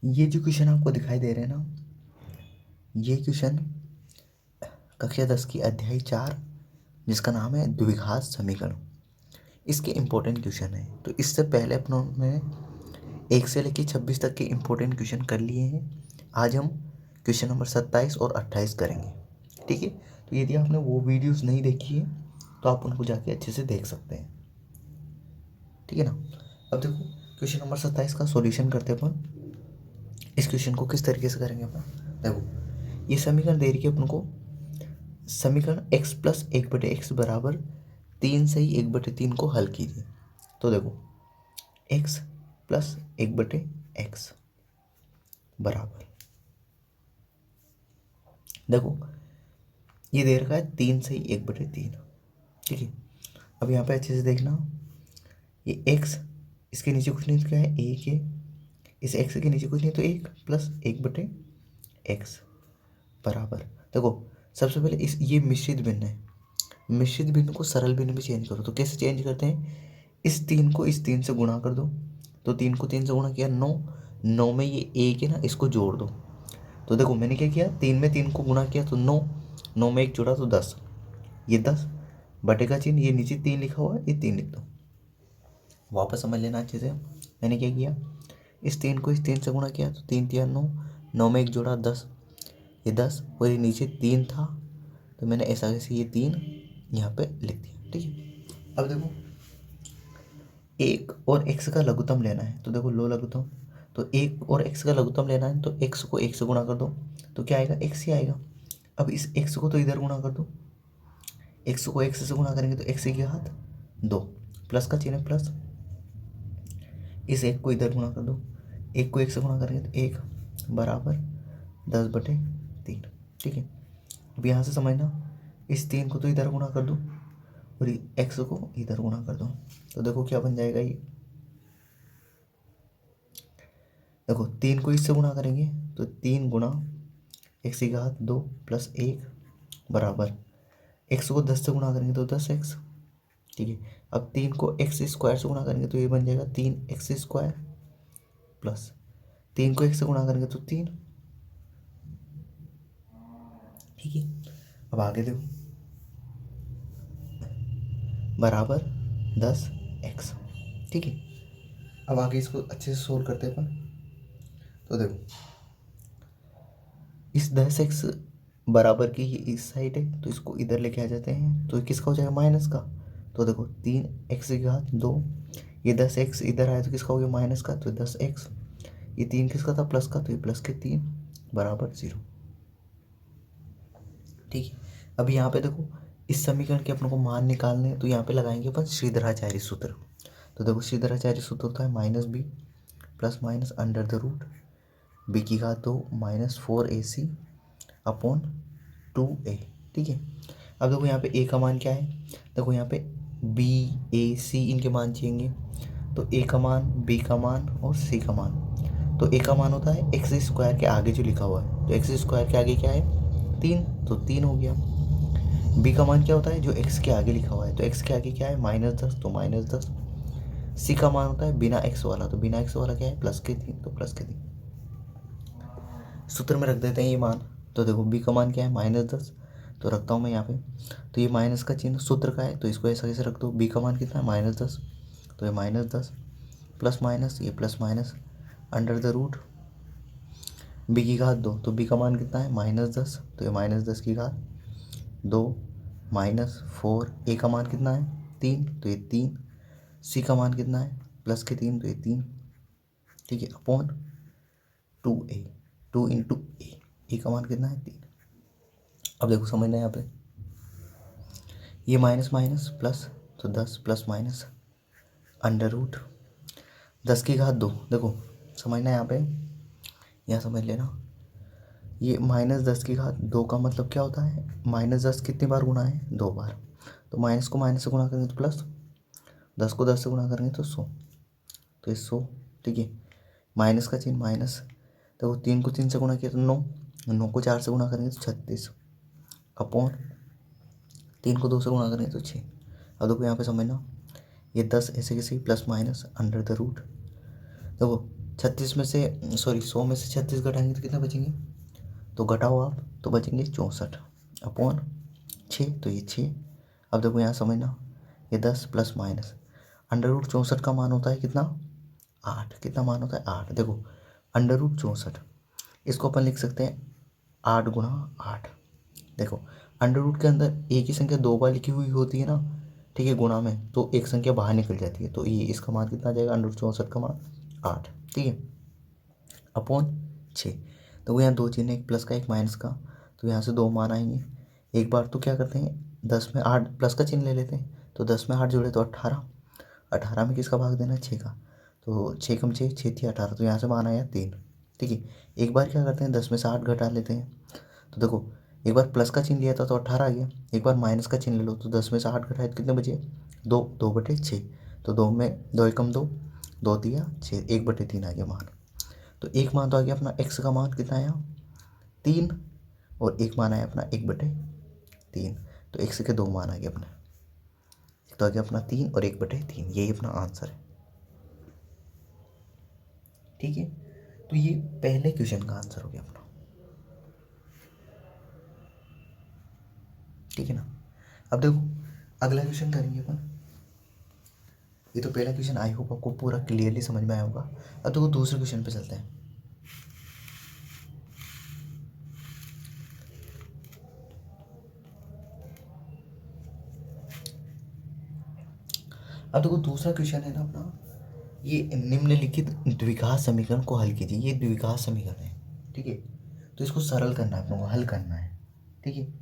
ये जो क्वेश्चन आपको दिखाई दे रहे हैं ना, ये क्वेश्चन कक्षा 10 की अध्याय 4 जिसका नाम है द्विघात समीकरण, इसके इम्पोर्टेंट क्वेश्चन है। तो इससे पहले अपनों ने 1 से लेकर 26 तक के इम्पोर्टेंट क्वेश्चन कर लिए हैं। आज हम क्वेश्चन नंबर 27 और 28 करेंगे, ठीक है। तो यदि आपने वो वीडियोस नहीं देखी है तो आप उनको जाके अच्छे से देख सकते हैं, ठीक है ना। अब देखो क्वेश्चन नंबर 27 का सॉल्यूशन करते हैं अपन। इस क्वेश्चन को किस तरीके से करेंगे अपन, देखो ये समीकरण दे रही है अपन को, समीकरण x प्लस 1/x बराबर 3 से ही 1/3 को हल कीजिए। तो देखो x प्लस 1/x बराबर, देखो ये दे रखा है 3 से ही 1/3, ठीक है। अब यहाँ पे अच्छे से देखना, ये x इसके नीचे कुछ नहीं तो क्या है, 1 है, इस x के नीचे कुछ नहीं तो 1 प्लस 1/x बराबर, देखो सबसे पहले इस ये मिश्रित भिन्न है, मिश्रित भिन्न को सरल भिन्न में चेंज करो। तो कैसे चेंज करते हैं, इस 3 को इस 3 से गुणा कर दो, तो 3 को 3 से गुणा किया 9, 9 में ये 1 है ना, इसको जोड़ दो। तो देखो मैंने क्या किया, 3 में 3 को गुणा किया तो 9, 9 में 1 जोड़ा तो 10, ये 10 बटे का चिन्ह, ये नीचे 3 लिखा हुआ है, ये 3 लिख दो। वापस समझ लेना अच्छे से, मैंने क्या किया, इस 3 को इस 3 से गुणा किया तो 3 तिया 9, 9 में 1 जोड़ा 10, ये 10 और ये नीचे 3 था तो मैंने ऐसा कैसे ये 3 यहाँ पे लिख दिया, ठीक है। अब देखो 1 और x का लघुत्तम लेना है, तो देखो लो लघुत्तम, तो 1 और x का लघुत्तम लेना है तो x को 1 से गुणा कर दो, तो क्या आएगा, x ही आएगा। अब इस x को तो इधर गुणा कर दो, x को x से गुणा करेंगे तो x की घात 2, प्लस का चिन्ह प्लस, इस 1 को इधर गुणा कर दो, 1 को 1 से गुणा करेंगे तो 1 बराबर 10/3, ठीक है। अब यहाँ से समझना, इस 3 को तो इधर गुणा कर दो और x को इधर गुणा कर दो, तो देखो क्या बन जाएगा, ये देखो 3 को इससे गुणा करेंगे तो 3 गुणा x की घात 2 प्लस 1 बराबर, x को 10 से गुणा करेंगे तो 10x, ठीक है। अब 3 को x स्क्वायर से गुणा करेंगे तो ये बन जाएगा 3x स्क्वायर प्लस 3 को 1 से गुणा करेंगे तो 3, ठीक है। अब आगे देखो बराबर 10x, ठीक है। अब आगे इसको अच्छे से सोल्व करते हैं अपन। तो देखो इस 10x बराबर की ये इस साइड है तो इसको इधर लेके आ जाते हैं, तो किसका हो जाएगा, माइनस का। तो देखो 3x की घात 2, ये 10x इधर आया तो किसका हो गया, माइनस का, तो 10x, ये 3 किसका था, प्लस का, तो ये प्लस के 3 बराबर 0, ठीक है। अब यहाँ पे देखो इस समीकरण के अपन को मान निकालने हैं, तो यहाँ पे लगाएंगे अपन श्रीधराचार्य सूत्र। तो देखो श्रीधराचार्य सूत्र होता है -b plus minus under the root b की घात 2 -4ac अपॉन 2a, ठीक है। अब देखो यहाँ पे a का मान क्या है, देखो यहाँ पे b a c इनके मान चाहिए, तो a का मान, b का मान और c का मान। तो a का मान होता है एक्स स्क्वायर के आगे जो लिखा हुआ है, तो एक्स स्क्वायर के आगे क्या है, 3, तो 3 हो गया। b का मान क्या होता है, जो x के आगे लिखा हुआ है, तो x के आगे क्या है, -10, तो -10। c का मान होता है बिना x वाला, तो बिना x वाला क्या है, प्लस के 3, तो प्लस के 3। सूत्र में रख देते हैं ये मान। तो देखो b का मान क्या है, -10, तो रखता हूँ मैं यहाँ पे, तो ये माइनस का चिन्ह सूत्र का है तो इसको ऐसा कैसे रख दो, b का मान कितना है, -10, तो ये -10 प्लस माइनस, ये plus minus under the root b की घात 2, तो b का मान कितना है, -10, तो ये -10 की घात 2 -4, a का मान कितना है, 3, तो ये 3, c का मान कितना है, प्लस के 3, तो ये 3, ठीक है, अपॉन 2a, 2 इंटू ए का मान कितना है, 3। अब देखो समझना यहाँ पे, ये माइनस माइनस प्लस, तो 10 प्लस माइनस अंडर रूट 10 की घात 2, देखो समझना यहाँ पे, यहाँ समझ लेना, ये -10 की घात 2 का मतलब क्या होता है, -10 कितनी बार गुणा है, 2 बार, तो माइनस को माइनस से गुणा करेंगे तो प्लस, 10 को 10 से गुणा करेंगे तो 100, तो ये 100, ठीक है। माइनस का चिन्ह माइनस, देखो 3 को 3 से गुणा किया तो 9, 9 को 4 से गुणा करेंगे तो 36 अपॉन 3 को 2 से गुणा करेंगे तो 6। अब देखो यहाँ पे समझना, ये 10 ऐसे कैसे plus minus under the root, देखो 36 में से 100 में से 36 घटाएंगे तो कितना बचेंगे, तो घटाओ आप, तो बचेंगे 64 अपॉन 6, तो ये 6। अब देखो यहाँ समझना, ये 10 प्लस माइनस अंडर रूट 64 का मान होता है कितना, 8। कितना मान होता है, 8। देखो अंडर रूट 64 इसको अपन लिख सकते हैं 8 गुणा 8। देखो अंडर रूट के अंदर एक ही संख्या 2 बार लिखी हुई होती है ना, ठीक है, गुणा में, तो एक संख्या बाहर निकल जाती है, तो ये इसका मान कितना आ जाएगा, अंडर रूट 64 का मान 8, ठीक है, अपॉन 6। तो यहाँ दो चिन्ह, एक प्लस का एक माइनस का, तो यहाँ से दो मान आएंगे। एक बार तो क्या करते हैं, 10 में 8 प्लस का चिन्ह ले लेते हैं, तो 10 में 8 जोड़े तो 18, 18 में किसका भाग देना, 6 का, तो 6 कम 6 6 थी 18, तो यहाँ से मान आया 3, ठीक है। एक बार क्या करते हैं, 10 में से 8 घटा लेते हैं, तो देखो एक बार प्लस का चिन्ह लिया था तो 18 आ गया, एक बार माइनस का चिन्ह ले लो तो 10 में से 8 घटाए तो कितने बचे, 2, 2/6, तो 2 में 2 एकम 2, 2 दिया 6, 1/3 आ गया मान। तो एक मान तो आ गया अपना x का मान कितना आया, 3, और एक मान आया अपना 1/3, तो x के दो मान आ गए अपने, एक तो आ गया अपना 3 और 1/3, यही अपना आंसर है, ठीक है। तो ये पहले क्वेश्चन का आंसर हो गया अपना, ठीक है ना। अब देखो अगला क्वेश्चन करेंगे अपन, ये तो पहला क्वेश्चन आई होप आपको पूरा क्लियरली समझ में आया होगा। अब देखो दूसरे क्वेश्चन पे चलते हैं। अब देखो दूसरा क्वेश्चन है ना अपना, ये निम्नलिखित द्विघात समीकरण को हल कीजिए। ये द्विघात समीकरण है, ठीक है, तो इसको सरल करना है अपने को, हल करना है, ठीक है।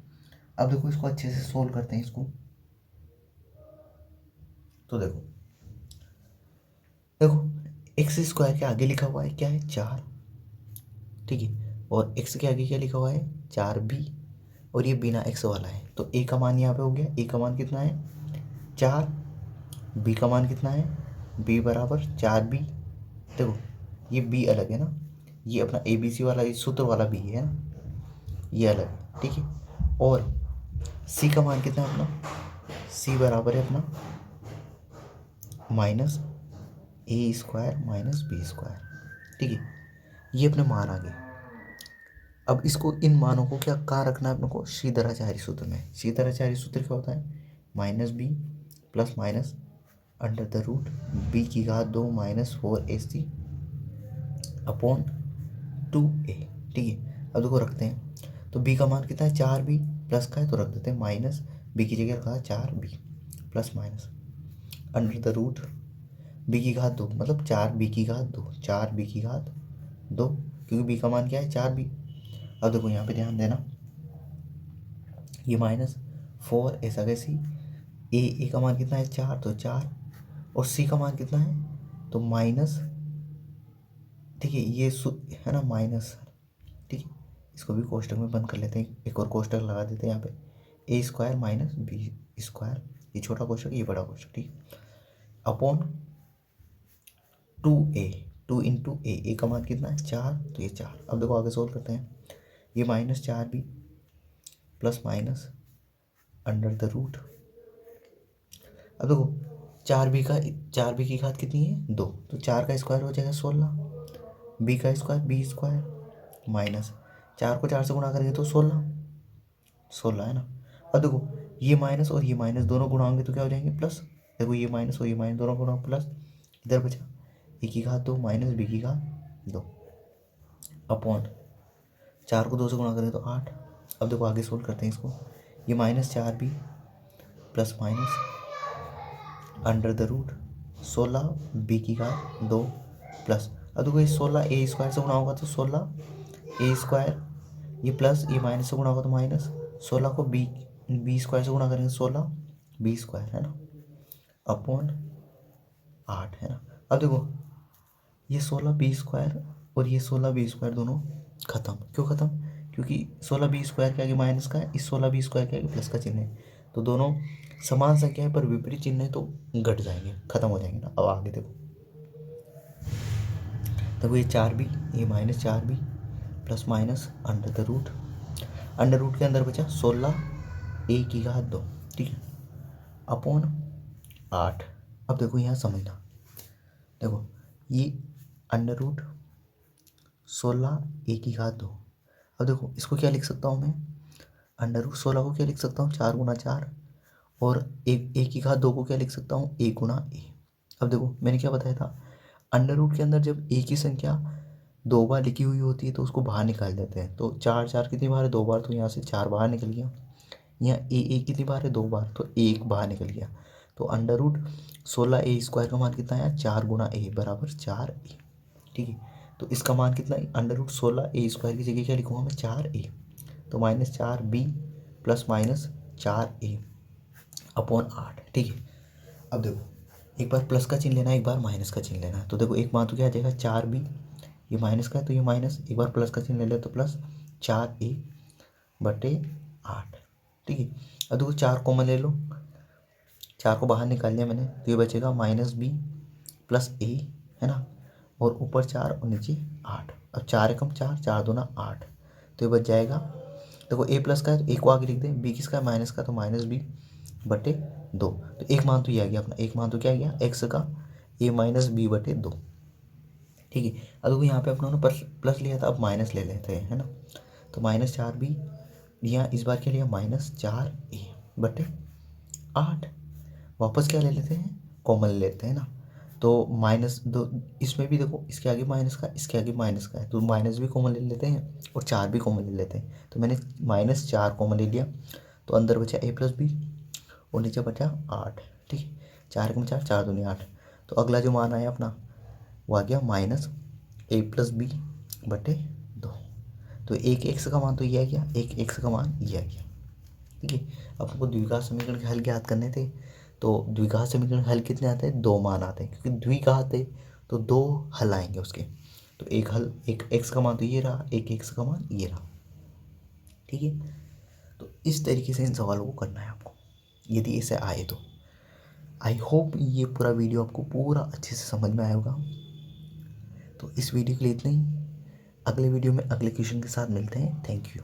अब देखो इसको अच्छे से सोल्व करते हैं इसको। तो देखो देखो एक्स स्क्वायर के आगे लिखा हुआ है क्या है, 4, ठीक है, और एक्स के आगे क्या लिखा हुआ है, 4b, और ये बिना एक्स वाला है, तो ए का मान यहाँ पे हो गया, ए का मान कितना है 4, बी का मान कितना है, बी बराबर 4b। देखो ये बी अलग है ना, ये अपना ए बी सी वाला, ये सूत्र वाला बी है ना, ये अलग है, ठीक है। और सी का मान कितना है अपना, सी बराबर है अपना माइनस ए स्क्वायर माइनस बी स्क्वायर, ठीक है, ये अपने मान आ गए। अब इसको इन मानों को क्या कहाँ रखना है अपने को, शीतराचार्य सूत्र में। शीतराचार्य सूत्र क्या होता है, -b plus minus under the root b की घात 2 माइनस 4ac अपॉन 2a, ठीक है। अब देखो रखते हैं, तो b का मान कितना है, 4b, प्लस का है तो रख देते हैं माइनस, b की जगह रखा है 4b plus minus under the root b की घात 2, मतलब 4b की घात 2, 4b की घात 2, क्योंकि b का मान क्या है 4b। अब देखो यहाँ पे ध्यान देना, ये माइनस 4 ऐसा कैसी, ए का मान कितना है 4, तो 4, और सी का मान कितना है, तो माइनस, ठीक है, ये है ना माइनस, ठीक है, इसको भी कोष्टक में बंद कर लेते हैं, एक और कोष्टक लगा देते हैं यहाँ पे, ए स्क्वायर माइनस बी स्क्वायर, ये छोटा कोष्टक ये बड़ा कोष्टक, ठीक है, अपॉन 2a, 2 इंटू ए का मान कितना है 4, तो ये 4। अब देखो आगे सोल्व करते हैं, ये -4b plus minus under the root, अब देखो 4b की घात कितनी है 2, तो 4 का स्क्वायर हो जाएगा 16, b का स्क्वायर b स्क्वायर माइनस 4 को 4 से गुणा करेंगे तो 16 है ना। अब देखो ये माइनस और ये माइनस दोनों गुणा होंगे तो क्या हो जाएंगे प्लस, देखो ये माइनस और ये माइनस दोनों गुणा प्लस, इधर बचा ए की घात 2 माइनस बी की घात 2 अपॉन 4 को 2 से गुणा करें तो 8। अब देखो आगे सोल्व करते हैं इसको, ये -4b plus minus under the root 16 b की घात 2 प्लस, अब देखो ये 16 ए स्क्वायर से गुणा होगा तो 16 ए स्क्वायर, ये प्लस ये माइनस से गुणा होगा तो माइनस, 16 को बी स्क्वायर से गुणा करेंगे 16 बी स्क्वायर है ना, अपॉन 8 है ना। अब देखो ये 16 बी स्क्वायर और ये 16 बी स्क्वायर दोनों खत्म, क्यों खत्म, क्योंकि 16 बी स्क्वायर के आगे माइनस का है, इस 16 बी स्क्वायर के आगे प्लस का चिन्ह है, तो दोनों समान संख्या है पर विपरीत चिन्ह है तो घट जाएंगे, खत्म हो जाएंगे ना। अब आगे देखो ये 4b, ये -4b plus minus under root के अंदर बचा 16 ए की घात 2, ठीक है, अपॉन 8। अब देखो यहाँ समझना, देखो ये √16 a²। अब देखो इसको क्या लिख सकता हूँ मैं, √16 को क्या लिख सकता हूँ 4×4, और a²2 को क्या लिख सकता हूँ a×a। अब देखो मैंने क्या बताया था, अंडर रूट के अंदर जब a की संख्या 2 बार लिखी हुई होती है तो उसको बाहर निकाल देते हैं। तो 4×4 कितनी बार है, 2 बार, तो यहाँ से 4 बाहर निकल गया। यहाँ a कितनी बार है, 2 बार, तो 1 बाहर निकल गया। तो √16a² का मान कितना है, 4×a बराबर 4a। ठीक है, तो इसका मान कितना है, √16a² की जगह क्या लिखूँगा मैं, 4a। तो -4b ±4a/8। ठीक है, अब देखो एक बार प्लस का चिन्ह लेना है, एक बार माइनस का चिन्ह लेना है। तो देखो एक मान तो क्या आ जाएगा 4b, ये माइनस का है तो ये माइनस, एक बार प्लस का चिन्ह ले ले तो प्लस 4a/8। ठीक है, अब देखो 4 कॉमन ले लो, 4 को बाहर निकाल लिया मैंने, तो ये बचेगा -b + a, है ना, और ऊपर 4 और नीचे 8। अब 4 एकम 4, 4×2 = 8, तो ये बच जाएगा। देखो a प्लस का है तो a को आगे लिख दें, b किसका है, माइनस का, तो -b/2। तो एक मान तो ये आ गया अपना, एक मान तो क्या आ गया x का, a - b/2। ठीक है, अब देखो यहाँ पे अपना प्लस लिया था, अब माइनस ले लेते हैं, है ना। तो -4b, यहाँ इस बार क्या लिया, -4a/8। वापस क्या ले लेते हैं, कॉमन ले लेते हैं ना। तो -2, इसमें भी देखो इसके आगे माइनस का, इसके आगे माइनस का है, तो माइनस भी कॉमन ले लेते हैं और 4 भी कॉमन ले लेते हैं। तो मैंने -4 कॉमन ले लिया, तो अंदर बचा a + b और नीचे बचा 8। ठीक है, 4 एकम 4, 4×2 = 8। तो अगला जो मान आया अपना वो आ गया -a + b/2। तो एक x का मान तो ये आ गया, एक x का मान ये आ गया। ठीक है, अब आपको द्विघात समीकरण के हल ज्ञात करने थे। तो द्विघात समीकरण हल कितने आते हैं, 2 मान आते हैं, क्योंकि द्विघात है तो 2 हल आएंगे उसके। तो एक हल, एक x का मान तो ये रहा, एक x का मान ये रहा। ठीक है, तो इस तरीके से इन सवालों को करना है आपको, यदि ऐसे आए तो। आई होप ये पूरा वीडियो आपको पूरा अच्छे से समझ में आया होगा। तो इस वीडियो के लिए इतना ही, अगले वीडियो में अगले क्वेश्चन के साथ मिलते हैं। Thank you.